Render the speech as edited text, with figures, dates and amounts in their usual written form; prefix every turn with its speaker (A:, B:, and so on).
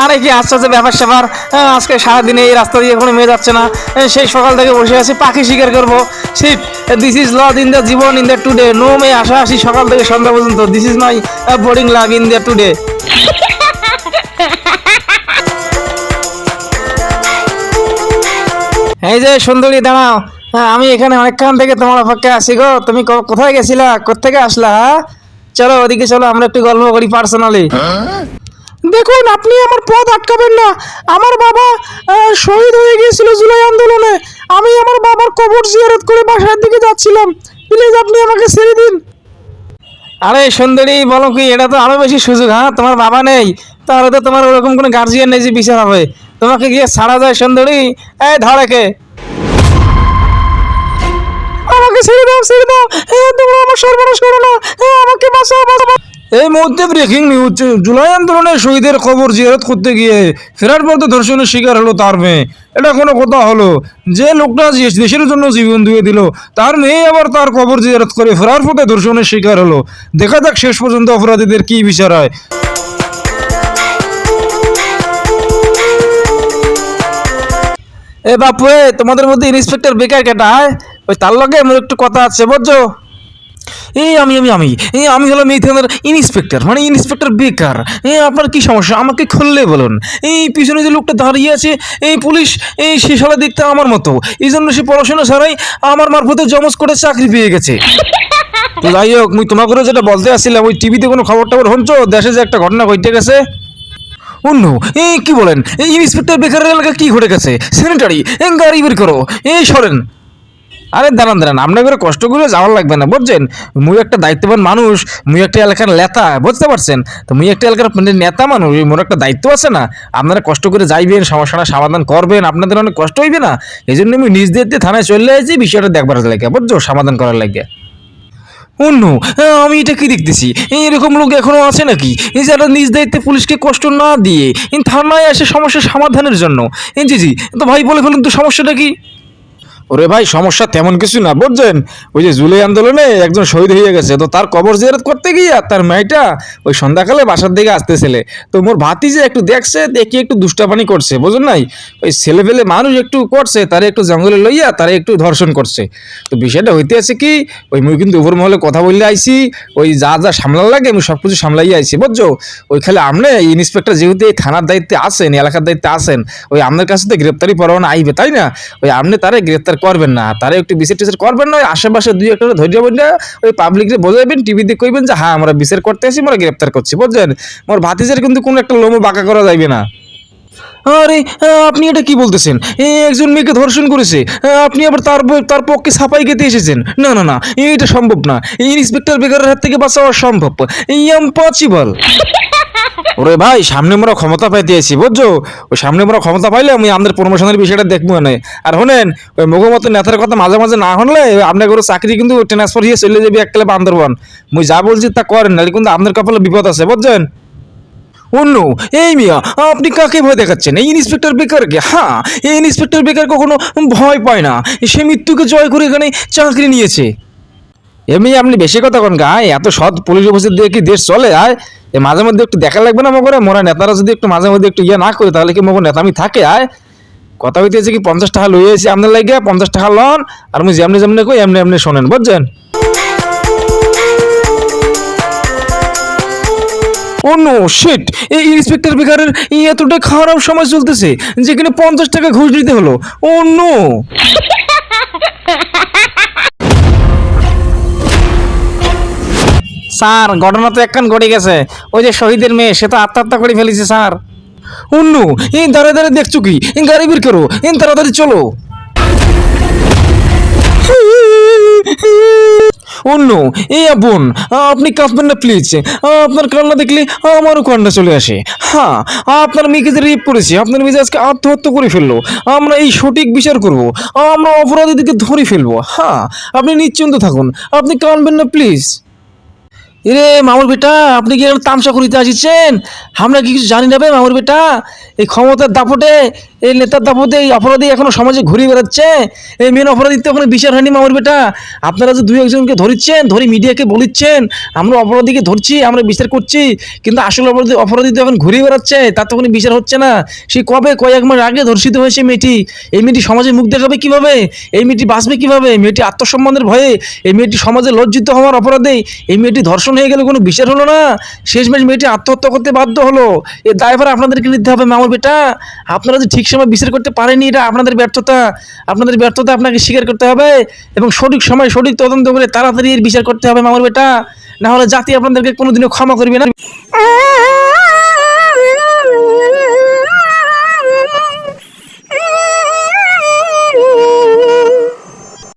A: আরে কি আশ্চর্য ব্যাপার স্যাপার। আজকে সারাদিনে এই রাস্তা দিয়ে কোনো মেয়ে যাচ্ছে না। সেই সকাল থেকে বসে আছি পাখি শিকার করবো। Shit, this is law in the জীবন ইন দ্য টুডে। নো মেয়ে আসা আসি সকাল থেকে সন্ধ্যা পর্যন্ত। This is my boring love in the today. এই যে সুন্দরী দাঁড়াও। আমি এখানে অনেকক্ষণ থেকে তোমার অপেক্ষা আছি গো। তুমি কোথায় গেছিলা, কোত্থেকে আসলা? চলো ওদিকে চলো, আমরা একটু গল্প করি পার্সোনালি। দেখুন, আপনি আমার পথ আটকাবেন না। আমার বাবা শহীদ হয়ে গিয়েছিল জুলাই আন্দোলনে। আমি আমার বাবার কবর জিয়ারত করে বাসার দিকে যাচ্ছিলাম। প্লিজ আপনি আমাকে ছেড়ে দিন। আরে সুন্দরী, বলো কি, এটা তো আরো বেশি সুযোগ। হ্যাঁ, তোমার বাবা নেই, তাহলে তো তোমার ওরকম কোনো গার্জিয়ান নেই যে বিচার হবে। তোমাকে গিয়ে ছাড়া যায় সুন্দরী। এই ধরে কে, আমাকে ছেড়ে দাও, ছেড়ে দাও। তোমরা আমার সর্বনাশ করো না। আমাকে বাঁচাও, বাঁচাও। এই মুহূর্তে ব্রেকিং নিউজ, জুলাই আন্দোলনের শহীদের কবর জিয়ারত করতে গিয়ে ফেরার পথে ধর্ষণের শিকার হলো তার মেয়ে। এটা কোনো কথা হলো? যে লোকটা দেশের জন্য জীবন দিয়ে দিল, তার মেয়ে আবার তার কবর জিয়ারত করে ফেরার পথে ধর্ষণের শিকার হলো। দেখা যাক শেষ পর্যন্ত অপরাধীদের কি বিচার হয়। এ বাপু, তোমাদের মধ্যে ইন্সপেক্টর বেকার কেটা? ওই তার লগে আমার একটু কথা আছে, বুঝছো? আমি হলাম এই থানার ইন্সপেক্টর, মানে ইন্সপেক্টর বেকার। আপনার কি সমস্যা আমাকে খুললে বলুন। এই পিছনে যে লোকটা দাঁড়িয়ে আছে, এই পুলিশ, সে শালা দেখতে আমার মতো। এই জন্য সে পড়াশোনা ছাড়াই আমার মারফতে জমজ করে চাকরি পেয়ে গেছে। তো যাই হোক, মুই তোমাকে যেটা বলতে আসছিলাম, ওই টিভিতে কোনো খবর টবর হনছো? দেশে যে একটা ঘটনা ঘটে গেছে। অন্য, কি বলেন? এই ইন্সপেক্টর বেকারের এলাকা কি ঘটে গেছে? স্যানিটারি গাড়ি বের করো, সরেন। আরে দাঁড়ান দাঁড়ান, আপনার করে কষ্ট করে যাওয়ার লাগবে না, বুঝছেন? মুই একটা দায়িত্ববান মানুষ, মুই একটা এলাকার নেতা, বুঝতে পারছেন? তো মুই একটা এলাকার নেতা মানুষ, মোর একটা দায়িত্ব আছে না? আপনারা কষ্ট করে যাইবেন, সমস্যাটা সমাধান করবেন, আপনাদের অনেক কষ্ট হইবে না? এই জন্য আমি নিজ দায়িত্বে থানায় চলে আসছি বিষয়টা দেখবার লাগে, বুঝছো, সমাধান করার লাগে। অন্য, আমি এটা কি দেখতেছি, এরকম লোক এখনো আছে নাকি যারা নিজ দায়িত্বে পুলিশকে কষ্ট না দিয়ে থানায় আসে সমস্যার সমাধানের জন্য? জি জি, তো ভাই বলে ফেলুন তো সমস্যাটা কি? ওরে ভাই, সমস্যা তেমন কিছু না, বুঝছেন? ওই যে জুলাই আন্দোলনে একজন শহীদ হয়ে গেছে, তো তার কবর জিয়ারত করতে গিয়া তার মেয়েটা ওই সন্ধ্যাকালে বাসার দিকে আসতেছিলে। তো মোর ভাতি যে একটু দেখছে, দেখি একটু দুষ্টাপানি করছে, বুঝুন নাই? ওই ছেলে ফেলে মানুষ একটু করছে, তারে একটু জঙ্গলে লইয়া তারে একটু ধর্ষণ করছে। তো বিষয়টা হইতে আছে কি, ওই মুই কিন্তু উপর মহলে কথা বললে আইছি, ওই যা যা সামলার লাগে আমি সব কিছু সামলাই আইছি, বুঝছো? ওই খালি আপনি ইন্সপেক্টর যেহেতু এই থানার দায়িত্বে আছেন, এলাকার দায়িত্বে আছেন, ওই আপনার কাছে তো গ্রেপ্তারি পরোয়ানা আইবে, তাই না? ওই আপনি তারে গ্রেপ্তার করবেন না, তারে একটু বিচার টিচার করবেন না, ওই আশেপাশে দুই একটা ধৈর্য বললে ওই পাবলিকরে বোঝাবেন, টিভিতে কইবেন যে হ্যাঁ আমরা বিচার করতে আসি, আমরা গ্রেপ্তার করছি, বুঝছেন? মোর ভাতিজের কিন্তু কোনো একটা লোমও বাঁকা করা যাইবে না। আরে, আপনি এটা কি বলতেছেন? একজন মেয়েকে ধর্ষণ করেছে, আপনি আবার তার পক্ষে ছাপাই গেতে এসেছেন? না না না, এটা সম্ভব না। ইন্সপেক্টর বেকারের হাত থেকে বাঁচা অসম্ভব, ইম্পসিবল। ওরে ভাই, সামনে আমরা ক্ষমতা পাইতে আছি, বুঝছো? ওই সামনে আমরা ক্ষমতা পাইলে আমি আমাদের প্রমোশনের বিষয়টা দেখবো না। আর শোনেন, ওই মুখমতো নেতার কথা মাঝে মাঝে না শুনলে আপনার কোনো চাকরি কিন্তু ট্রান্সফার হয়ে চলে যাবে এককালে বান্দরবান। মুই যা বলছি তা করেন, নাহলে কিন্তু আপনার কপালে বিপদ আছে, বুঝছেন? অন্য, এই মিয়া, আপনি কাকে ভয় দেখাচ্ছেন? এই ইন্সপেক্টর বেকারকে? হ্যাঁ, এই ইন্সপেক্টর বেকার কখনো ভয় পায় না, সে মৃত্যুকে জয় করে এখানে চাকরি নিয়েছে। এমনি আপনি বেশি কথা কোন গায়ে, এত সৎ পুলিশ অফিসার দিয়ে কি দেশ চলে? আয়, মাঝে মধ্যে একটু দেখা লাগবে না মগরে? মোরা নেতারা যদি একটু মাঝে মধ্যে একটু ইয়ে না করে, তাহলে কি মগর নেতামি থাকে? আয়, কথা হইতেছে কি 50 টাকা লইয়ে এসে আপনার লাগে, 50 টাকা লন, আর মুই যেমনি যেমনি কই এমনি এমনি শোনেন, বুঝছেন? ও নো শিট, এই ইন্সপেক্টর বেকারের এতটা খারাপ সময় চলতেছে যেখানে 50 টাকা ঘুষ দিতে হলো। ও নো। স্যার, ঘটনা তো একখান ঘটে গেছে। ওই যে শহীদের মেয়ে, সে তো আত্মহত্যা করে ফেলেছে স্যার। অন্য, এই দাঁড়ে দাঁড়ে দেখছো কি? গাড়ি বের করো, তাড়াতাড়ি চলো। অন্য, এই বোন, আপনি কাঁদবেন না প্লিজ। আপনার কান্না দেখলে আমারও কান্না চলে আসে। হ্যাঁ, আপনার মেয়েকে যে রেপ করেছে, আপনার মেয়ে আজকে আত্মহত্যা করে ফেললো। আমরা এই সঠিক বিচার করব, আমরা অপরাধীদেরকে ধরে ফেলবো। হ্যাঁ, আপনি নিশ্চিন্ত থাকুন, আপনি কাঁদবেন না প্লিজ। এরে মামুর বেটা, আপনি কি এখানে তামসা করিতে আসিছেন? আমরা কি কিছু জানি না বে মামুর বেটা? এই ক্ষমতার দাপটে, এই নেতার দাপটে এই অপরাধী এখনো সমাজে ঘুরে বেড়াচ্ছে। এই মেন অপরাধী তো এখনো বিচার হয়নি মামুর বেটা। আপনারা যে দুই একজনকে ধরিচ্ছেন, ধরে মিডিয়াকে বলিচ্ছেন আমরা অপরাধীকে ধরছি, আমরা বিচার করছি, কিন্তু আসলে অপরাধী তো এখন ঘুরে বেড়াচ্ছে, তার তো কোনো বিচার হচ্ছে না। সেই কবে কয়েক মাস আগে ধর্ষিত হয়েছে মেয়েটি। এই মেয়েটি সমাজে মুখ দেখাবে কিভাবে? এই মেয়েটি বাঁচবে কিভাবে? মেয়েটি আত্মসম্মানের ভয়ে, এই মেয়েটি সমাজে লজ্জিত হওয়ার অপরাধে এই মেয়েটি ধর্ষণ হয়ে গেলে কোনো বিচার হলো না, শেষমেশ মেয়েটি আত্মহত্যা করতে বাধ্য হলো। এর দায়ভার আপনাদেরকে নিতে হবে মামুর বেটা। আপনারা যে ঠিক সময় বিচার করতে পারেনি, এটা আপনাদের ব্যর্থতা। আপনাদের ব্যর্থতা আপনাকে স্বীকার করতে হবে এবং সঠিক সময় সঠিক তদন্ত করে তাড়াতাড়ি এর বিচার করতে হবে মামুর বেটা, না হলে জাতি আপনাদেরকে কোনোদিনও ক্ষমা করবে না।